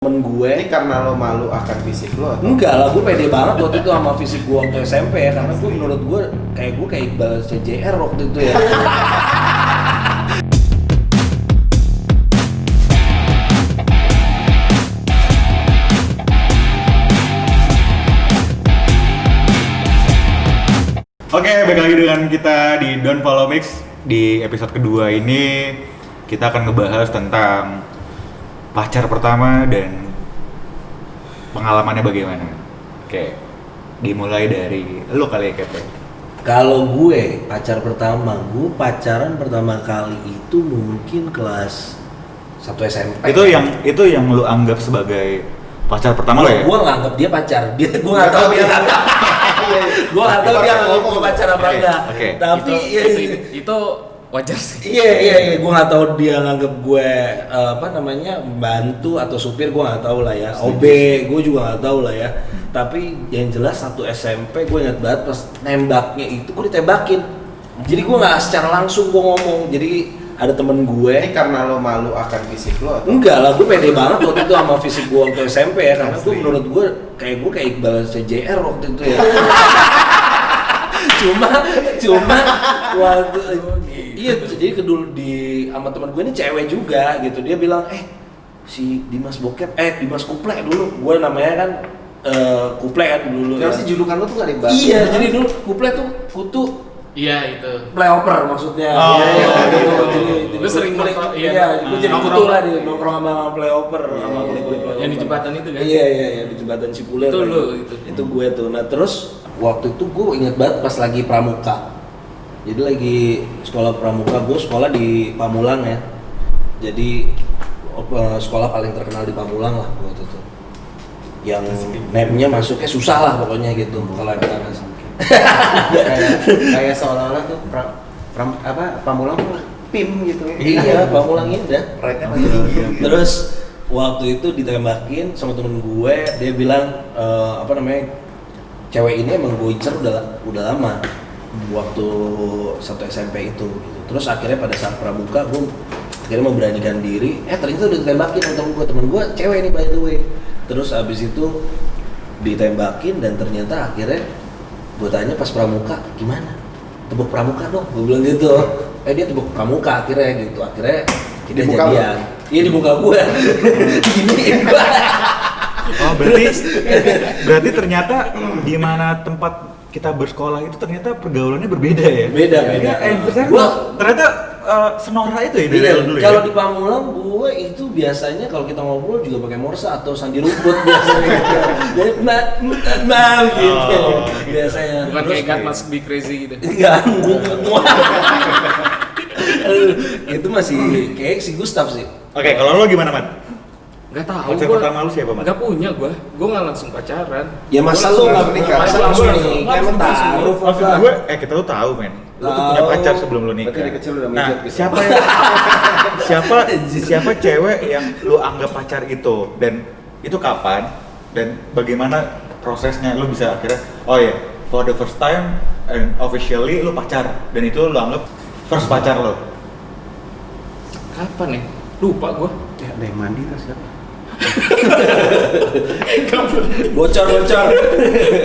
Temen gue Ini karena lo malu akan fisik lo atau? enggak lah, gue pede banget waktu itu sama fisik gue waktu SMP ya, karena gue menurut gue kayak Iqbal CJR waktu itu ya. Oke, balik lagi dengan kita di Don't Follow Mix. Di episode kedua ini kita akan ngebahas tentang pacar pertama dan pengalamannya bagaimana. Oke, dimulai dari lu kali ya, Kepe. Kalau gue pacaran pertama kali itu mungkin kelas 1 SMP. Itu yang lu anggap sebagai pacar pertama lo ya? Gue nganggap dia pacar, gue nggak tahu dia nganggap. Gue nggak tahu dia nganggap gue pacar apa enggak. Tapi itu wajar sih. Iya, gue nggak tahu dia nganggap gue bantu atau supir, gue nggak tahu lah ya. OB, gue juga nggak tahu lah ya. Tapi yang jelas 1 SMP gue ingat banget pas nembaknya itu gue ditembakin. Jadi gue nggak secara langsung gue ngomong. Jadi ada temen gue. Ini karena lo malu akan fisik lo atau? Enggak lah, gue pede banget waktu itu sama fisik gue waktu SMP ya, karena gue menurut gue kayak Iqbal CJR waktu itu ya. cuma waktu iya, jadi kedul di sama teman gue ini cewek juga gitu, dia bilang si Dimas Kuple dulu, gue namanya kan Kuple kan dulu. Kenapa sih julukan lo tuh gak dibahas? Iya, jadi dulu Kuple tuh kutu. Iya itu. Playoper maksudnya. Oh, iya, gitu. Jadi Lu sering nongkrong, gue jadi kutu lah di nongkrong sama playoper sama kulit-kulit playoper. Yang di jembatan itu kan? Iya, di jembatan Cipulir. Itu kan. lu, itu. Itu gue tuh. Nah, terus waktu itu gue inget banget pas lagi pramuka. Jadi lagi sekolah pramuka, gue sekolah di Pamulang ya. Jadi sekolah paling terkenal di Pamulang lah waktu itu. Yang name-nya masuknya susah lah pokoknya gitu kalau MTS. kayak seolah-olah tuh Pamulang tuh PIM gitu ya. Iya, Pamulang Indah. Rate-nya Terus waktu itu ditembakin sama temen gue, dia bilang cewek ini emang gue incer udah lama waktu 1 SMP itu gitu. Terus akhirnya pada saat pramuka gue akhirnya memberanikan diri, ternyata udah ditembakin sama temen gue cewek nih by the way. Terus abis itu ditembakin dan ternyata akhirnya gue tanya pas pramuka, gimana? Tebuk pramuka dong, gue bilang gitu. Dia tebuk pramuka akhirnya gitu, akhirnya kita jadian. Iya di muka gue. Gini gue. Oh, berarti ternyata di mana tempat kita bersekolah itu ternyata pergaulannya berbeda ya? Beda. Ternyata senora itu ya dari dulu ya? Kalau di Pamulang gue itu biasanya kalau kita ngobrol juga pakai morsa atau sandi rumput biasanya gitu. Jadi gitu biasanya. Bukan kayak God Must Be Crazy gitu. Enggak. Itu masih kayak si Gustaf sih. Oke, kalau lo gimana, Mat? Gak tahu. Pacar pertama lu siapa, Mat? Gak punya gue nggak langsung pacaran. Ya masa lu nggak nikah? Masa langsung nikah? Emang taruh. Maksud gue, kita tuh tahu, men. Lu tuh punya pacar sebelum lu nikah. Berarti dari kecil udah Nah, mijat gitu. siapa cewek yang lu anggap pacar itu, dan itu kapan dan bagaimana prosesnya lu bisa akhirnya for the first time and officially lu pacar dan itu lu anggap first pacar lo. Kapan ya? Lupa gue. Ya, ada yang mandi lah siapa? Bocor.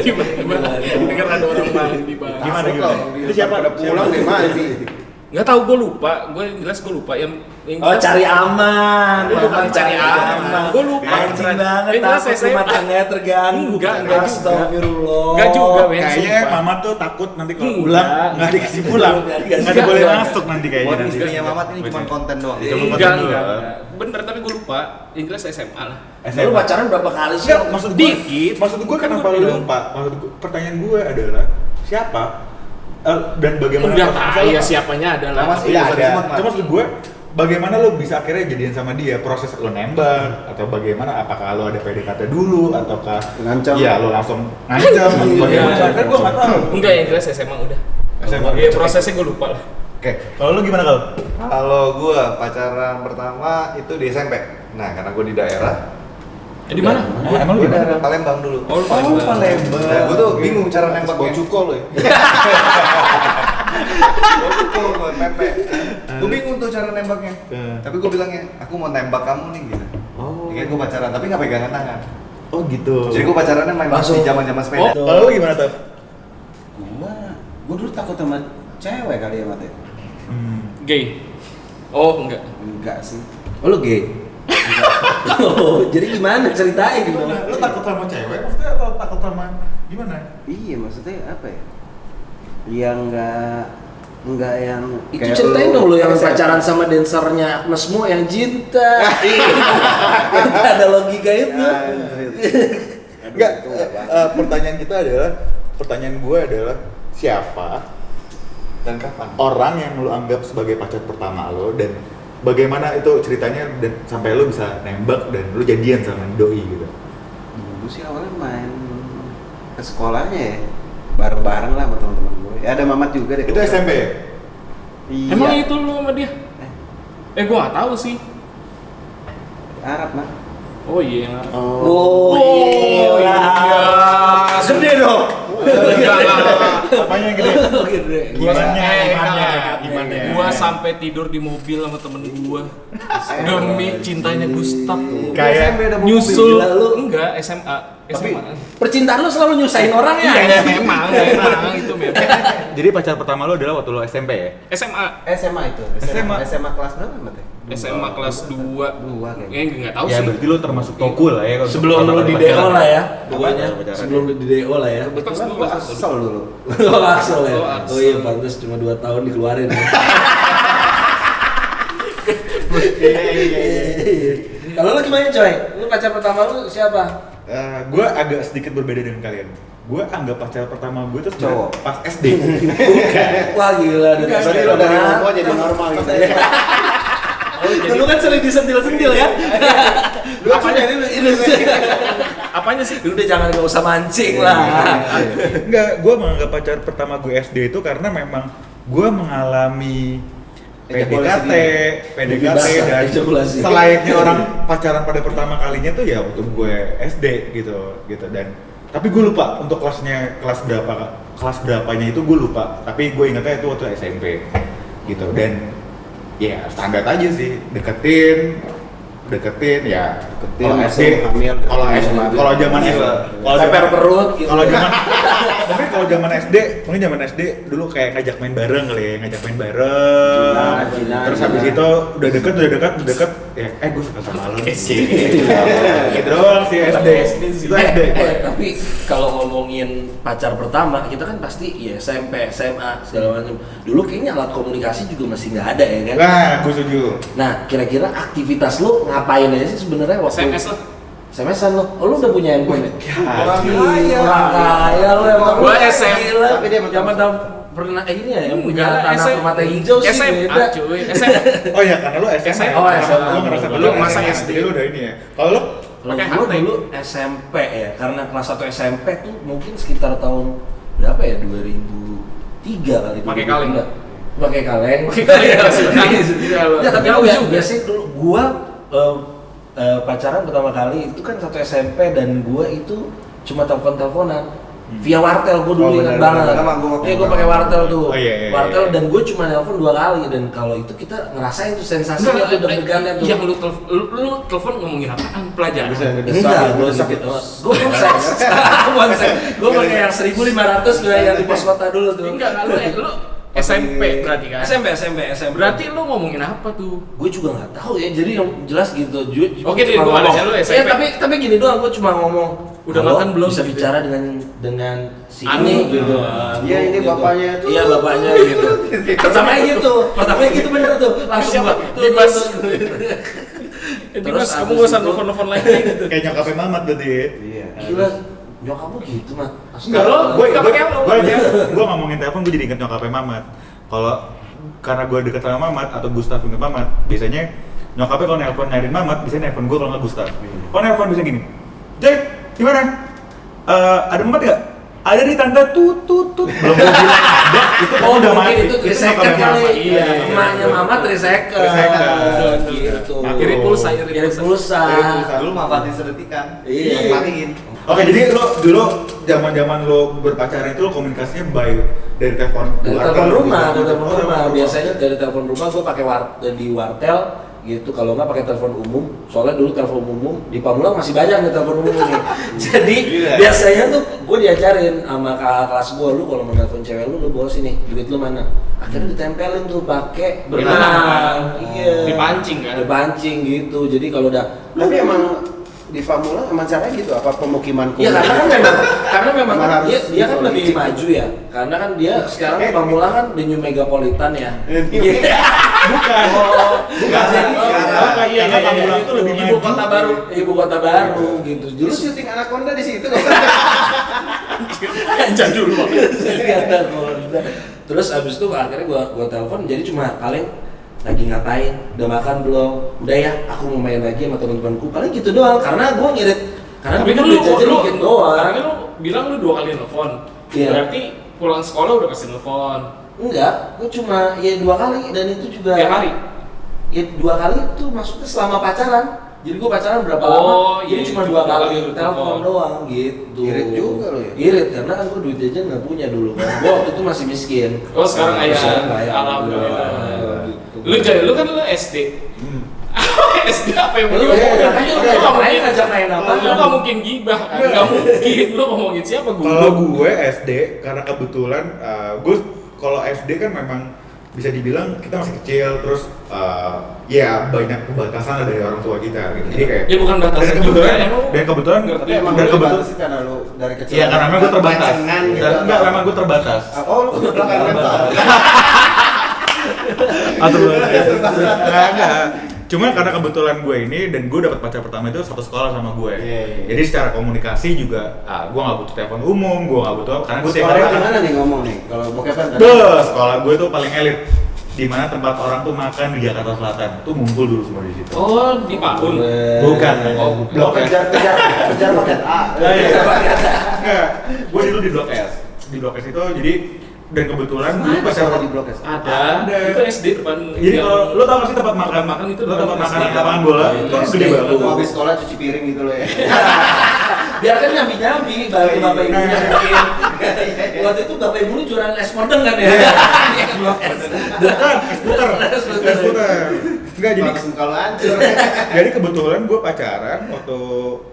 Gimana? Dengar ada orang mandi bang. Gimana? Itu siapa? Ada pulang deh mandi. Nggak tahu, gue lupa. Jelas gue lupa. Yang Cari aman. Bukan cari aman. Gue lupa. Anjing banget. Jelas Takut SMA. rumah tangga terganggu. Enggak juga. Astagfirullah. Enggak juga, men. Kayaknya Sumpah. mama tuh takut nanti kalau Enggak. pulang nggak dikasih pulang, nggak boleh masuk nanti kayaknya. Buat nanti. istrinya Mamat ini cuma konten doang. Cuma konten Enggak. doang. Bener, tapi gue lupa. Yang jelas SMA lah. Lu pacaran berapa kali sih? Enggak, maksud Dikit. gue Kan kenapa gua lu bilang. lupa? Pertanyaan gue adalah siapa dan bagaimana? Enggak tahu ya siapanya adalah. Nama sih Iya, ada. ada. Cuma maksud gue, bagaimana lo bisa akhirnya jadian sama dia? Proses lo nembak atau bagaimana? Apakah lo ada PDKT dulu ataukah Ngancam. Iya, lo langsung ngancam atau bagaimana? Iya. Kan gue nggak tahu. Enggak, yang jelas SMA udah. SMA. Iya, prosesnya gue lupa lah. Oke, kalau lo gimana kalau? Kalau gue pacaran pertama itu di SMP. Nah, karena gue di daerah. Di mana? Emang lo Gue gimana? daerah Palembang dulu. Oh, lu Palembang. Nah, gue tuh bingung cara Bau nembaknya. cuko lo ya. Gue pukul, gue pepe. Gue bingung tuh cara nembaknya. Tapi gue bilangnya, aku mau nembak kamu nih gitu. Oh. Pikir gue pacaran, tapi nggak pegangan tangan. Oh gitu. Jadi gue pacarannya main Langsung. masih zaman sepeda. Kalau lu gimana tuh? Gua dulu takut sama cewek kali ya Mate. Gay. Oh, enggak. Enggak sih. Oh lu gay? Oh, jadi gimana ceritain Gimana? Lu takut sama cewek maksudnya atau takut sama gimana? Iya maksudnya apa ya? Yang enggak yang Itu kayak ceritain dong lu yang SMP. pacaran sama dancernya Agnes Mo yang cinta. Yang ada logika itu. Enggak, Itu nggak banget. pertanyaan kita adalah, pertanyaan gue adalah siapa Dan kapan? orang yang lu anggap sebagai pacar pertama lo dan bagaimana itu ceritanya dan sampai lu bisa nembak dan lu jadian sama doi gitu. Dulu sih awalnya main ke sekolahnya ya, bareng-bareng lah sama teman-teman gue. Ya ada Mamat juga deh. Itu SMP ya? Iya. Emang itu lu sama dia? Gua nggak tahu sih. Arab mah. Oh iya. Oh, iya. Gede dong. Apanya yang gede? Gede. Gimana? Gua sampai tidur di mobil sama temen gua demi cintanya Gustaf. Kayak Nyusul Gila lu. enggak SMA. Tapi SMA. percintaan lu selalu nyusahin orang ya? Iya, memang itu memang. jadi pacar pertama lo adalah waktu lo SMP ya? SMA. SMA itu. SMA kelas berapa Mate? SMA kelas 2. Dua kayaknya. Enggak tahu Ya sih. berarti lo termasuk tokul lah ya kalau Sebelum pertama lu kali di pacaran. DO lah ya, pokoknya. Pacaran. Sebelum lu di DO lah ya. Kebetulan gue kesel dulu. Lo Axel ya? Oh, Axel. Oh iya, pantas cuma 2 tahun dikeluarin ya. Kalau lu gimana coy? Lu pacar pertama lu siapa? Gue agak sedikit berbeda dengan kalian. Gue anggap pacar pertama gue itu Cowok. pas SD. Wah gila, dari Berarti SD lo udah dari ngapa ngomong jadi normal gitu ya. Dulu kan sering disentil-sentil kan? Lu Apanya? ini Apanya sih? udah jangan nggak usah mancing lah. Enggak, gue menganggap pacar pertama gue SD itu karena memang gue mengalami PDKT, Bebas, dan ejakulasi. selayaknya orang pacaran pada pertama kalinya tuh ya waktu gue SD gitu dan tapi gue lupa untuk kelas berapanya itu gue lupa, tapi gue ingatnya itu waktu SMP gitu dan ya standar aja sih deketin ya kalau langsung SD hamil. kalau zaman SD Leper perut gitu. kalau zaman tapi kalau zaman SD mungkin zaman SD dulu kayak ngajak main bareng kali ya Cina, terus Cina. habis itu udah deket ya gue suka sama lo gitu doang sih SD itu SD Tapi kalau ngomongin pacar pertama, kita kan pasti ya SMP, SMA segala macam. Dulu kayaknya alat komunikasi juga masih nggak ada ya kan? nah gue setuju Nah, kira-kira aktivitas lu ngapain aja sih sebenarnya waktu SMS lah. SMS-an lu? Oh, lu udah punya handphone ya? Orang kaya. Orang kaya lu emang. Gua Lu SM. gila. Tapi dia zaman tahun pernah ini ya yang punya Enggak, tanah SM. permata hijau sih SMA beda. cuy. SMA. oh ya karena lo SMA Oh, SMA. lo ngerasa Lu masa SMA, SD. jadi lo udah ini ya kalau lo Kalau Pakai gua HT. dulu SMP ya, karena kelas 1 SMP tuh mungkin sekitar tahun berapa ya? 2003 kali. Pakai 2003. kaleng. Pakai kaleng. Pakai kaleng ya, sudah. Ya tapi Jauh lu ya, juga. biasanya dulu gua pacaran pertama kali itu kan 1 SMP dan gua itu cuma telepon-teleponan. Via wartel, gue dulu Oh, ingat benar, banget. benar. Gua Iya, gue pakai wartel tuh. Oh, iya, wartel iya. dan gue cuma nelpon 2 kali dan kalau itu kita ngerasain tuh sensasinya tuh deg-degannya tuh. Yang lu telepon ngomongin apaan? Pelajaran. Enggak, gue sakit. Gue seks. Gue pakai yang 1.500 gue yang di pos kota dulu tuh. Enggak, lu SMP berarti kan? SMP. Berarti lu ngomongin apa tuh? Gue juga nggak tahu ya. Jadi yang jelas gitu. Oke deh, cuma gua ngomong. ada lu SMP. Ya, tapi gini doang. Gue cuma ngomong. Udah "Halo, makan belum?" Bisa gitu. bicara dengan si Anu. ini gitu. Iya, ini bapaknya tuh. Iya bapaknya gitu. Pertamanya gitu bener tuh. Langsung Siapa? gua. Dimas. Terus Dimas, kamu abis gak usah itu- nelfon-nelfon lagi gitu. kayak nyokapnya Mamat berarti ya Iya. Gila. Nyokap lu gitu, Mat. Enggak, Lo gue nggak pakai apa? ngomongin telepon gue jadi inget nyokapnya Mamat. Kalau karena gue deket sama Mamat atau Gustaf inget Mamat, biasanya nyokapnya kalau nelpon nyariin Mamat, biasanya nelpon gue kalau nggak Gustaf. Kalau nelpon bisa gini, Jack, gimana? Ada Mamat nggak? Ada di tante tut. Belum gue bilang ada, itu kan Oh, udah mungkin mati. itu 3 second nyokapnya Mamat. kali. Iya. Emaknya Mama 3 second. 3 second. Gitu. Irit pulsa, Irit pulsa. Dulu manfaatin sedetikan. Iya. Matiin. Oke, jadi lo dulu zaman lo berpacaran itu lo komunikasinya dari telepon Dari wartel telepon gitu. rumah, dari telepon Oh, rumah. Biasanya dari telepon rumah gue pakai di wartel gitu, kalau nggak pakai telepon umum, soalnya dulu telepon umum di Pamulang masih banyak nih telepon umum nih. Jadi biasanya tuh gue diajarin sama kakak kelas gue, lu kalau mau telepon cewek lu bawa sini, duit lu mana? Akhirnya ditempelin tuh pakai benang, iya, Dipancing kan? dipancing gitu. Jadi kalau udah, Tapi emang di Pamulang emang caranya gitu, apa pemukiman iya karena memang Emang harus dia kan lebih politik. maju ya, karena kan dia sekarang Pamulang kan the new megapolitan ya. Bukan. Bukan. Iya, Pamulang itu lebih ibu maju. kota baru, ibu kota baru gitu. Jadi Jadi syuting Anaconda di situ. Jadul banget. Terus abis itu akhirnya gua telepon, jadi cuma paling lagi ngapain, udah makan belum, udah ya aku mau main lagi sama teman-temanku, paling gitu doang, karena gua ngirit, karena Tapi kan gua lu jajan dikit doang. Tapi kan lu bilang lu 2 kali nelfon. Iya. Berarti pulang sekolah udah pasti nelfon. Enggak, gua cuma ya 2 kali dan itu juga Tiap hari. Ya 2 kali itu maksudnya selama pacaran. Jadi gua pacaran berapa Oh, lama? iya, Jadi cuma itu 2 2 kali kali telepon telepon. doang gitu. Irit juga lu ya? Irit karena kan gua duit jajan nggak punya dulu. Gua waktu itu masih miskin. Oh, sekarang Sekarang ayah. kaya. Alhamdulillah. Gitu. Lu kan SD. SD apa yang Ya, lu ngajak main apa? Lu nggak mungkin gibah kan? Nggak mungkin. Lu ngomongin siapa gue? Kalau gue SD, karena kebetulan gue kalau SD kan memang bisa dibilang kita masih kecil, terus ya banyak pembatasan dari orang tua kita gitu. Jadi kayak Ya bukan batasan dan juga, kebetulan emang dan kebetulan ngerti. Tapi emang dan lu kebetulan dibatasi karena lu dari kecil. iya karena memang gue terbatas. Pancengan gitu. Dan enggak, memang gue terbatas. Oh, lu ke belakang rental. Atau enggak. Cuma karena kebetulan gue ini dan gue dapat pacar pertama itu satu sekolah sama gue. Iya. Jadi secara komunikasi juga gue nggak butuh telepon umum, gue nggak butuh karena gue tiap Sekolahnya hari gimana nih ngomong nih? Kalau bokepan kan? sekolah gue tuh paling elit. Di mana tempat orang tuh makan di Jakarta Selatan. Tuh ngumpul dulu semua di situ. Oh, di Paun. Bukan. Oh, Blok S. Kejar paket A. Enggak. Gue dulu di Blok S. Di Blok S itu jadi dan kebetulan dulu pas Siapa di blok S? Ada. Ada. Itu SD depan. jadi kalau lo tau gak sih tempat makan Makan itu lo tempat depan makan SD. lapangan bola Iya, itu SD. gede banget Lu tuh. habis sekolah cuci piring gitu loh ya. Biar kan nyambi-nyambi, bantu bapak ibunya mungkin. Waktu itu bapak ibu lu jualan es podeng kan ya? Iya kan Blok S. Bukan, skuter. Enggak jadi Langsung kalau hancur. jadi kebetulan gue pacaran waktu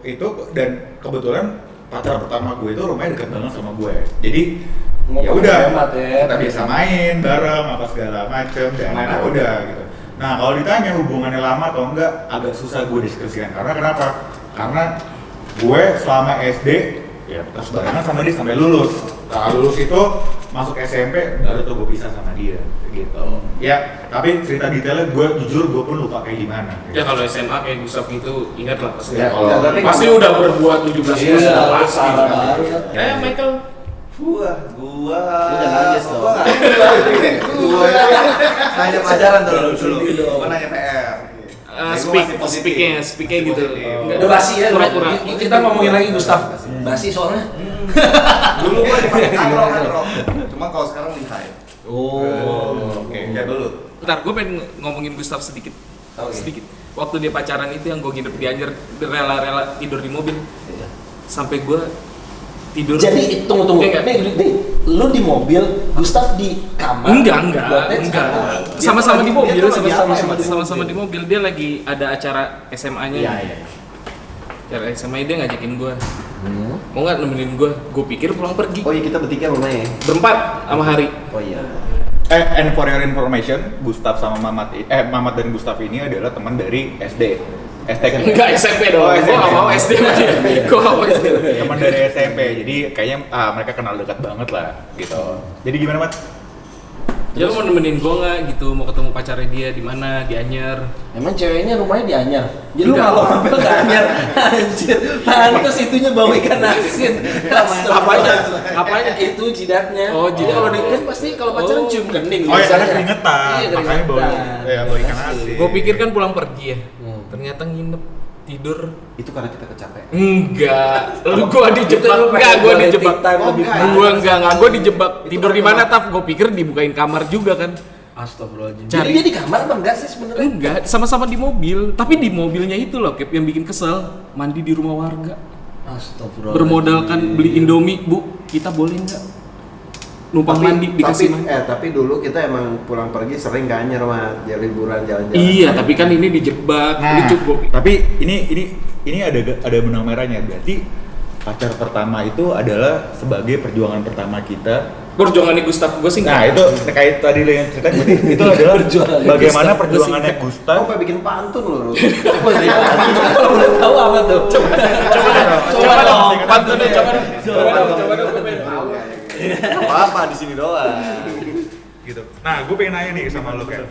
itu dan kebetulan pacar pertama gue itu rumahnya dekat banget sama gue. Jadi ya udah Hemat ya. kita biasa main bareng apa segala macem dan ya udah gitu. Nah kalau ditanya hubungannya lama atau enggak agak susah gue deskripsikan karena kenapa? Karena gue selama SD ya terus barengan sama dia sampai lulus. Nah lulus itu masuk SMP baru tuh gue pisah sama dia gitu. Ya tapi cerita detailnya gue jujur gue pun lupa kayak gimana. Ya kalau SMA kayak Gustaf itu ingat lah pasti. Ya, kalau- Pasti udah berbuat 17 Iya, tahun pasti. salah banget. Kayak Michael. Gua. Lu udah nangis dong. Gua nanya pacaran dulu. Sedih dong. Gua nanya PR. Speaknya gitu. Enggak. Udah basi ya, Pura-pura. kita ngomongin lagi Gustaf. Basi soalnya. Dulu gua dipakai andro. Cuma kalau sekarang di high. Oh, Oke, ya dulu. Bentar, gue pengen ngomongin Gustaf sedikit. Oke. Sedikit. Waktu dia pacaran itu yang gue nginep di Anyer, rela-rela tidur di mobil. Sampai gue tidur. Jadi tunggu. Enggak. Nih, lu di mobil, Gustaf di kamar. Enggak. Buatnya Sama-sama di mobil, dia tuh lagi apa emang? sama-sama di mobil. Dia lagi ada acara SMA-nya. Iya. Acara SMA dia ngajakin gue. Mau nggak nemenin gue? Gue pikir pulang pergi. Oh iya kita bertiga rumahnya. Berempat sama Hari. Oh iya. And for your information, Gustaf sama Mamat dan Gustaf ini adalah teman dari SD. Enggak SMP dong. Oh, Gue SMP. nggak mau SD sama dia. Gue nggak mau SD. Teman dari SMP. Jadi kayaknya mereka kenal dekat banget lah gitu. Jadi gimana, Mat? Ya lu mau nemenin gue nggak gitu? Mau ketemu pacarnya dia di mana? Di Anyer. Emang ceweknya rumahnya di Anyar. Jadi lu Enggak. kalau ngambil ke Anyar, anjir. Pantes itunya bau ikan asin. Apanya? Itu jidatnya. Oh, Jadi jidat. kalau kan pasti kalau pacaran Oh. cium kening. Oh ya, biasanya. karena keringetan. Iya, Makanya bau keringetan. bau ikan asin. Gue pikir kan pulang pergi ya. Hmm. Ternyata nginep tidur. Itu karena kita kecapean. Enggak. Lu gua dijebak. Itu lu Enggak, pengen gua quality dijebak. time lebih Gua enggak, gua dijebak. Tidur di mana, Taf? Gua pikir dibukain kamar juga kan. Astagfirullahaladzim. Cari. Jadi dia di kamar apa enggak sih sebenarnya? Enggak, sama-sama di mobil. Tapi di mobilnya itu loh, Kep, yang bikin kesel. Mandi di rumah warga. Astagfirullahaladzim. Bermodalkan beli Indomie, Bu. Kita boleh enggak? numpang mandi dikasih mandi. Tapi dulu kita emang pulang pergi sering ke Anyer mah, liburan jalan-jalan. Iya, tapi kan ini dijebak, Nah, cukup. tapi ini ada benang merahnya. Berarti pacar pertama itu adalah sebagai perjuangan pertama kita. Perjuangannya Gustaf gue sih Nah, nggak. itu terkait tadi lo yang cerita, berarti itu adalah Perjuangannya bagaimana Gustaf. perjuangannya Gustaf. Kok bikin pantun lu? Kalau boleh tahu apa tuh? Coba dong, pantunnya coba dong. Coba dong. Apa di sini doang. Gitu. Nah, gue pengen nanya nih sama lo kayak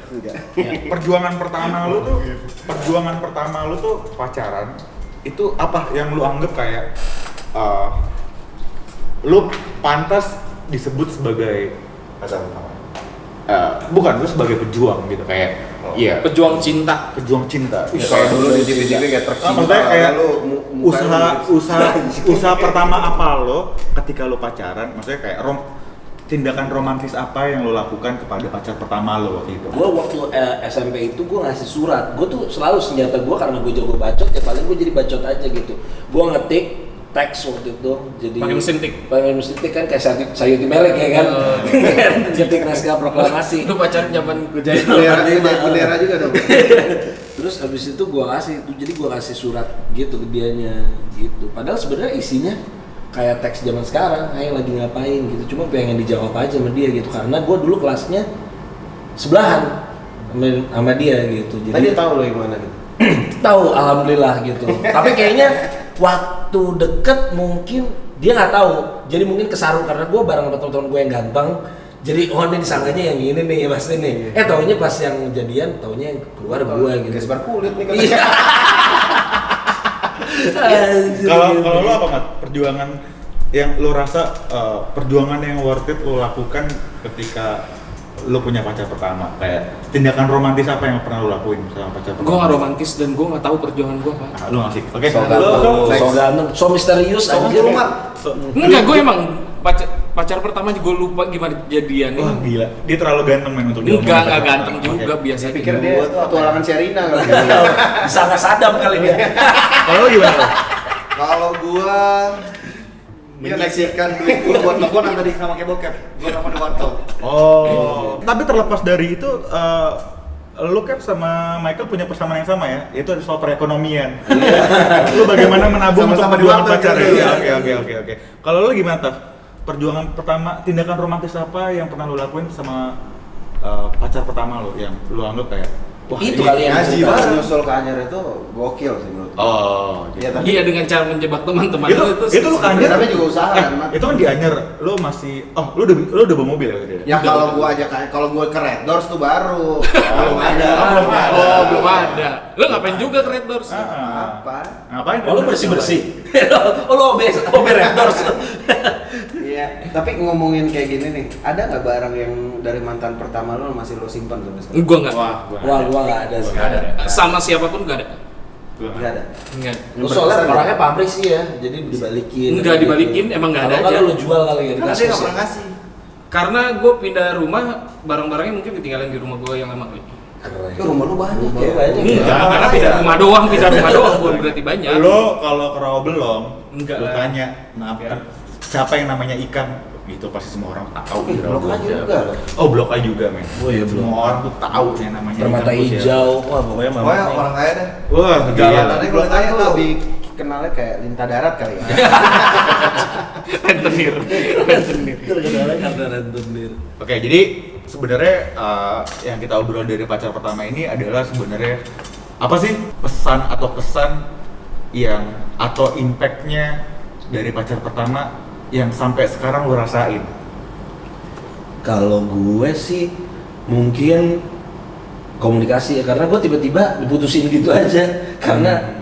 perjuangan pertama lu tuh pacaran itu apa yang lu anggap kayak lu pantas disebut sebagai Pacar pertama. bukan lu sebagai pejuang gitu kayak iya Pejuang cinta. pejuang cinta. Kayak dulu di TV kayak tercinta. Maksudnya kayak lu usaha pertama apa lo ketika lo pacaran, maksudnya kayak tindakan romantis apa yang lo lakukan kepada pacar pertama lo waktu itu? Gue waktu SMP itu gue ngasih surat. Gue tuh selalu senjata gue karena gue jago bacot, ya paling gue jadi bacot aja gitu. Gue ngetik teks waktu itu, jadi Pakai mesin tik. pakai mesin tik kan kayak Sayuti Melek ya kan. Ngetik naskah proklamasi. Itu pacaran zaman jadi bendera juga dong. Terus habis itu gue kasih, jadi gue kasih surat gitu ke dianya gitu. Padahal sebenarnya isinya kayak teks zaman sekarang, kayak lagi ngapain gitu. Cuma pengen dijawab aja sama dia gitu, karena gue dulu kelasnya sebelahan sama dia gitu. Tadi tahu lo yang mana gitu. Tahu, alhamdulillah gitu. Tapi kayaknya waktu deket mungkin dia nggak tahu. Jadi mungkin kesaru karena gue bareng sama teman-teman gue yang ganteng. Jadi ini disangkanya yang ini nih pasti nih. Taunya pas yang jadian, taunya yang keluar gue gitu. Gesbar kulit nih kan. Iya. Kalau lo apa Mat? Perjuangan yang lo rasa perjuangan yang worth it lo lakukan ketika lo punya pacar pertama, kayak tindakan romantis apa yang pernah lo lakuin sama pacar pertama? gue nggak romantis dan gue nggak tahu perjuangan gue apa. Lo ngasih, oke? So So ganteng, so misterius anjir. Enggak, gue emang pacar pertama gue lupa gimana jadiannya. Wah gila, dia terlalu ganteng men untuk Enggak pacar pertama. ganteng juga Oke. biasa. Pikir dia petualangan Sherina kali. Bisa nggak sadam kali dia. Kalau lo gimana? Lo? Kalau gua dia naikkan duit gua buat telepon tadi sama kayak bokep. Gua telepon di warteg. Oh, tapi terlepas dari itu, lu Cap sama Michael punya persamaan yang sama ya, yaitu soal perekonomian. Lu bagaimana menabung untuk Sama-sama di perjuangan warteg, pacar gitu. ya? Oke. Kalau lu gimana, Taf? Perjuangan pertama, tindakan romantis apa yang pernah lu lakuin sama pacar pertama lu yang lu anggap kayak wah Itu ini- kali yang ngaji cerita. banget. Nyusul ke Anyer itu gokil sih menurut. Oh, Iya tapi Iya, dengan cara menjebak teman-teman itu lu kan tapi juga usaha kan, Mat. itu kan di Anyer, lu masih lu udah bawa mobil ya gitu ya? Ya kalau gua ke Red Doors tuh baru. Belum ada. Oh, belum ada. Lo ngapain juga ke Red Doors? Apa? Ngapain? Oh lu bersih-bersih. Oh lu oberedors. Iya, tapi ngomongin kayak gini nih, ada nggak barang yang dari mantan pertama lo masih lo simpan sampai sekarang? Gue nggak. Wah, gua nggak ada sih. Nggak ada. Sama siapapun nggak ada. Nggak ada. Nggak. Lu soalnya orangnya pabrik sih ya, jadi dibalikin. Nggak dibalikin, emang nggak ada Kalau aja. lu jual kali ya di Kan dia kasus nggak ya. pernah ngasih. Karena gue pindah rumah, barang-barangnya mungkin ketinggalan di rumah gue yang lama. Keren. Itu rumah lo banyak Rumah ya. lu banyak. Enggak, Ya. karena pindah rumah doang bukan berarti banyak. Lo kalau ke Rawabelong, Enggak lo lah. tanya, maaf siapa yang namanya ikan? Itu pasti semua orang tahu di Blok Rawabelong. A juga loh. Oh, Blok A juga, men. Oh iya, Blok Semua A. orang tuh tahu yang namanya Permata ikan tuh siapa. hijau. Wah, pokoknya Oh mama. ya orang kaya deh. Wah, gila. Jalanannya Blok kalau A tanya tuh tahu. lebih kenalnya kayak Lintah Darat kali ya. Rentenir. Terkenalnya karena rentenir. Oke, jadi sebenarnya yang kita obrol dari pacar pertama ini adalah sebenarnya apa sih pesan atau kesan yang atau impactnya dari pacar pertama yang sampai sekarang lo rasain? Kalau gue sih mungkin komunikasi ya, karena gue tiba-tiba diputusin gitu aja karena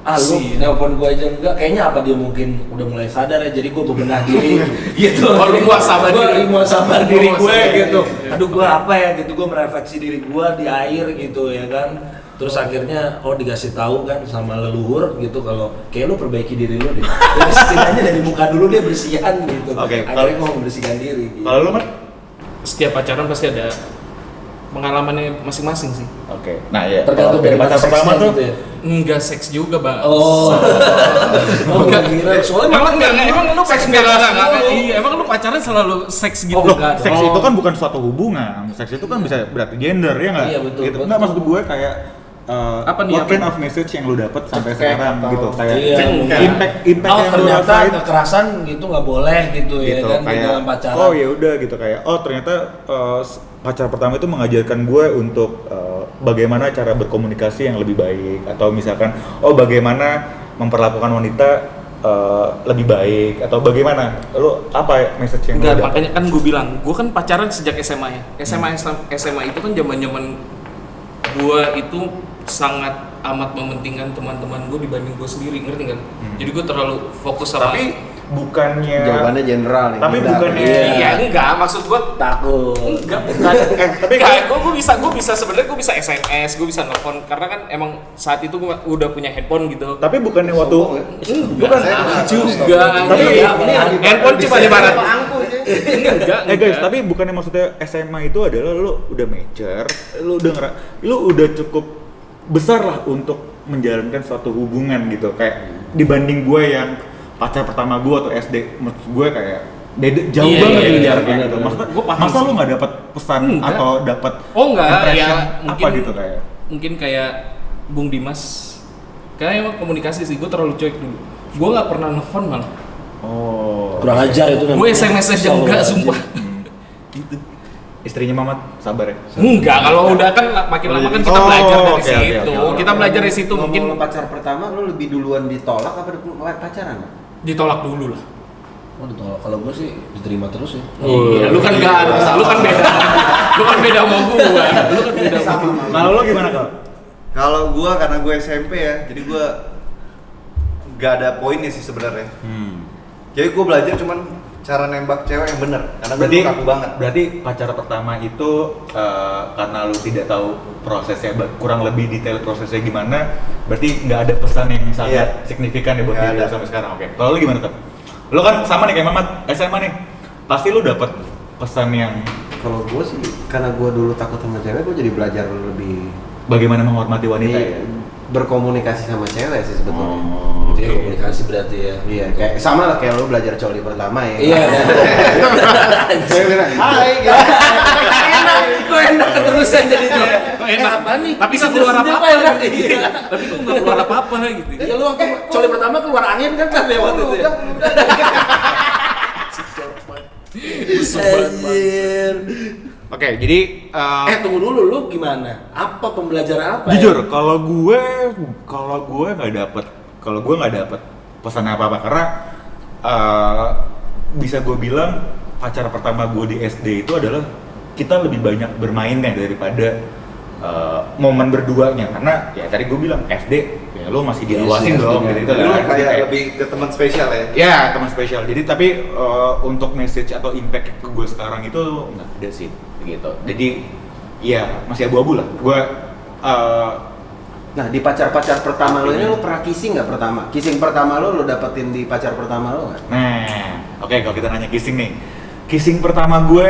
lu Si. nelpon gue aja enggak, kayaknya apa dia mungkin udah mulai sadar ya, jadi gue bebenah diri gitu. Oh, lu muhasabah diri. Gue muhasabah diri gue muhasabah gitu. diri. Aduh gue apa ya gitu, gue merefleksi diri gue di air gitu ya kan. Terus akhirnya dikasih tahu kan sama leluhur gitu kalau kayak lu perbaiki diri lu deh. Jadi setidaknya dari muka dulu dia bersihan gitu. Oke, Akhirnya gue membersihkan diri. Gitu. Kalau lo Mat? Setiap pacaran pasti ada pengalamannya masing-masing sih. Oke. Nah, ya. Tergantung Dari pacar seksnya pertama tuh gitu ya. Enggak seks juga, Bang. Oh. Enggak. Soalnya Emang lu seks enggak, bebas enggak, mulu. iya, emang lu pacaran selalu seks gitu loh, enggak? seks itu kan bukan suatu hubungan. Seks itu kan bisa berarti gender ya nggak? Iya, betul, Gitu. betul. Nggak, maksud gue kayak Apa nih, what apa? kind of message yang lu dapat sampai Efek sekarang atau- gitu kayak Iya. impact Oh, yang lu ternyata rasain kekerasan gitu nggak boleh gitu, ya gitu kan di kayak dalam pacaran. oh ya udah gitu kayak oh ternyata pacar pertama itu mengajarkan gue untuk bagaimana cara berkomunikasi yang lebih baik atau misalkan oh bagaimana memperlakukan wanita lebih baik atau bagaimana lu apa message yang lu Enggak, dapat? makanya kan gue bilang, gue kan pacaran sejak SMA ya. SMA itu kan zaman-zaman gue itu sangat amat mementingkan teman-teman gue dibanding gue sendiri, ngerti kan? Jadi gue terlalu fokus sama. Tapi bukannya Jawabannya general nih. Tapi Tidak. bukannya- Iya, enggak, maksud gue Takut. enggak, bukan. tapi gue bisa sebenarnya gue bisa SMS, gue bisa nelfon karena kan emang saat itu gue udah punya handphone gitu. tapi bukannya waktu Sombong ya? Bukan juga. Tapi handphone cuma di barat. Angku sih. Enggak. guys, tapi bukannya maksudnya SMA itu adalah lu udah mature, lu udah cukup besar lah untuk menjalankan suatu hubungan gitu kayak dibanding gue yang pacar pertama gue atau SD, maksud gue kayak beda jauh Iya, banget iya, nih iya, jaraknya benar, gitu. benar. Maksudnya Gua paham masa sih. lu nggak dapat pesan Enggak. atau dapat Oh enggak, impression ya apa mungkin gitu kayak mungkin kayak Bung Dimas. Kayaknya emang komunikasi sih, gue terlalu cuek dulu. Gue nggak pernah nelfon malah. oh Kurang ajar itu kan. Gue SMS aja enggak, sumpah. gitu. Istrinya Mamat sabar ya. Enggak, kalau udah kan makin lama kan kita Oh, belajar dari oke, oke, situ. oke. Kita belajar dari situ Ngomong mungkin lo pacar pertama lu lebih duluan ditolak apa pacaran? ditolak dulu lah. Oh, ditolak. Kalau gue sih diterima terus ya. Iya, lu kan enggak, lu kan beda. Lu kan beda sama gua. Lu kan beda sama gua. Kalau lo gimana kal? Kalau gua karena gue SMP ya, jadi gua nggak ada poinnya sih sebenarnya. Jadi gua belajar cuman cara nembak cewek yang bener, karena gue Berarti tuh kaku banget. Berarti pacar pertama itu karena lu tidak tahu prosesnya kurang lebih detail prosesnya gimana, berarti nggak ada pesan yang sangat Iya. signifikan ya buat Nggak diri ada. lu sampai sekarang. Oke. Kalau lu gimana tuh? Lu kan sama nih kayak Mamat, SMA nih. Pasti lu dapat pesan yang Kalau gue sih karena gue dulu takut sama cewek, gue jadi belajar lebih bagaimana menghormati wanita ya. berkomunikasi sama cewek sih sebetulnya. Oh, Jadi oke. komunikasi berarti ya. Iya, kayak sama lah kayak lo belajar coli pertama ya. Iya. Cewek bilang, "Hai." Gitu. Kok enak keterusan jadi tuh. Kok enak? Apa nih? Tapi Bisa nggak keluar terus apa-apa. sendiri kok enak. Iya. Tapi kok enggak keluar apa-apa gitu. Ya lu waktu coli pertama keluar angin kan ya waktu itu ya. Anjir. Oke, jadi Tunggu dulu, lu gimana? Apa pembelajaran apa? jujur ya? kalau gue nggak dapet pesan apa apa karena bisa gue bilang pacar pertama gue di SD itu adalah kita lebih banyak bermainnya daripada momen berduanya karena ya tadi gue bilang SD ya lo masih diawasin Iya sih, dong SD. gitu Lu kan. Jadi kayak lebih ke teman spesial ya. ya teman spesial jadi tapi untuk message atau impact ke gue sekarang itu nggak ada sih gitu jadi ya masih abu-abu lah gue Nah di pacar-pacar pertama lo ini lo pernah kissing nggak pertama? Kissing pertama lo dapetin di pacar pertama lo nggak? Nah, oke kalau kita nanya kissing nih. Kissing pertama gue,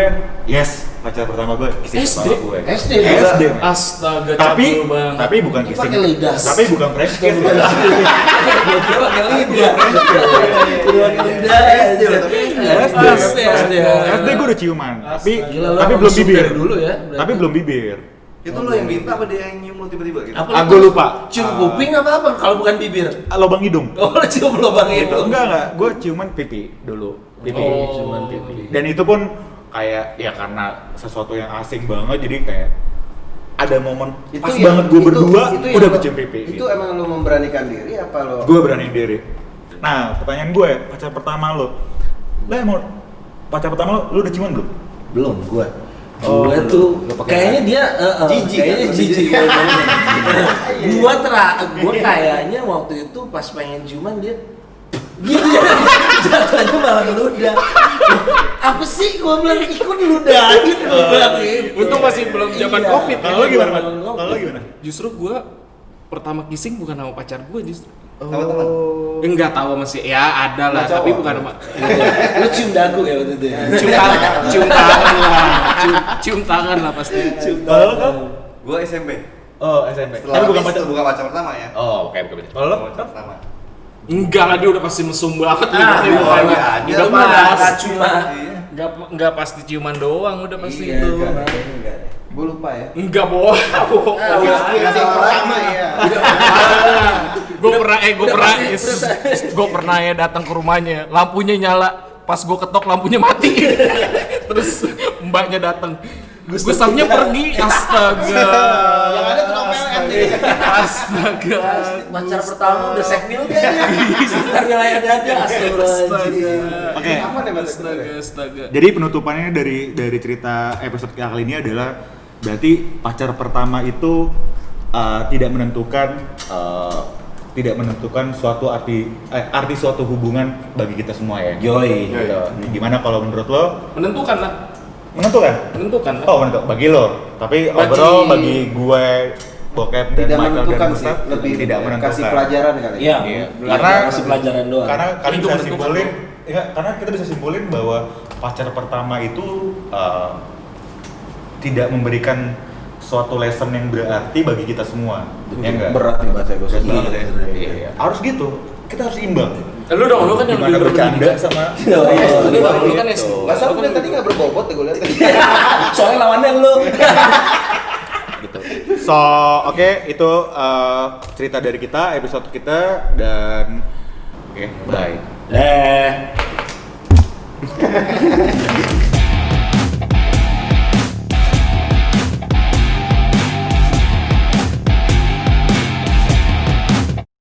yes, pacar pertama gue, kissing SD? pertama gue. SD? SD. men. Astaga, Tapi cabul banget. tapi bukan Itu kissing. pakai lidah. Tapi bukan fresh kiss. Gua kira pakai lidah. Gua pakai lidah. SD. SD gue udah ciuman, tapi Gila, lu tapi sama belum supir bibir dulu ya, berarti. Tapi belum bibir. Itu lo yang minta apa dia yang nyium lo tiba-tiba gitu? Apa Gue lupa. Cium kuping apa kalau bukan bibir? Lubang hidung. Oh, lu cium lubang itu. Enggak, gue ciuman pipi dulu. Pipi. Oh, ciuman pipi. Dan itu pun kayak ya karena sesuatu yang asing banget jadi kayak ada momen pas banget gue berdua udah kecium pipi. Itu emang lo memberanikan diri apa lo? Gue berani diri. Nah, pertanyaan gue, pacar pertama lo mau pacar pertama lo udah ciuman belum? Belum, gua. Oh, Gua belum. tuh Lu pakai kayaknya dia jijik kayaknya kan? jijik. Gua kayaknya waktu itu pas pengen ciuman dia gitu ya. Jatuhnya malah meludah. Apa sih gua bilang ikut ludah gitu gua bilang gitu. Untung masih belum zaman Iya. Covid. Kalau lo gimana, Mat? Belum Kalau lo gimana? Justru gue pertama kissing bukan sama pacar gue justru. Sama teman. Enggak tahu masih ya ada lah, Nggak cowok. tapi bukan sama. Lu cium dagu ya waktu itu ya? Cium tangan lah, cium tangan lah pasti. Kalau lo kan? Gua SMP. Oh SMP. Setelah Tapi bukan habis pacar. itu bukan pacar pertama ya. Oh oke bukan pacar. Kalau lo? Pacar pertama. Enggak lah, dia udah pasti mesum banget nih Ah, pasti iya, mukanya. iya, dia Udah mah pas. nggak cuma. Iya. Enggak pasti ciuman doang, udah pasti Iya, itu. enggak deh. Gue lupa ya. Enggak bohong. Ah, udah, Yang pertama ya. Gue pernah ya datang ke rumahnya, lampunya nyala, pas gue ketok lampunya mati. Terus mbaknya datang, Gustafnya pergi, astaga. Yang ada tukang PLN nih. Astaga. Pacar pertama udah sekmil kayaknya. Sebentar nyalain aja, astagfirullahaladzim. Oke. Apa nih Mas? Astaga. Jadi penutupannya dari cerita episode kali ini adalah berarti pacar pertama itu tidak menentukan suatu arti suatu hubungan bagi kita semua ya. Yoi. Gitu. Gimana kalau menurut lo? Menentukan lah. Menentukan? Lah. Oh menentukan. Bagi lo. Tapi overall bagi gue, Bokep dan Tidak Michael menentukan dan sih, Gustaf lebih tidak menentukan. kasih pelajaran kali. Iya, Iya. karena kasih pelajaran doang. Karena kalian Itu bisa menentukan simpulin, doang. ya, karena kita bisa simpulin bahwa pacar pertama itu tidak memberikan suatu lesson yang berarti bagi kita semua. Ya enggak? Berat nih bahasa gue. Berat banget ya. Iya. Iya. Harus gitu. Kita harus imbang. Lu dong, lu kan yang Gimana lebih bercanda berpendidikan. sama Lu kan Gitu. Masa lu tadi nggak berbobot ya gue lihat. Soalnya lawannya lu. gitu. So, oke, itu cerita dari kita, episode kita dan bye. Eh.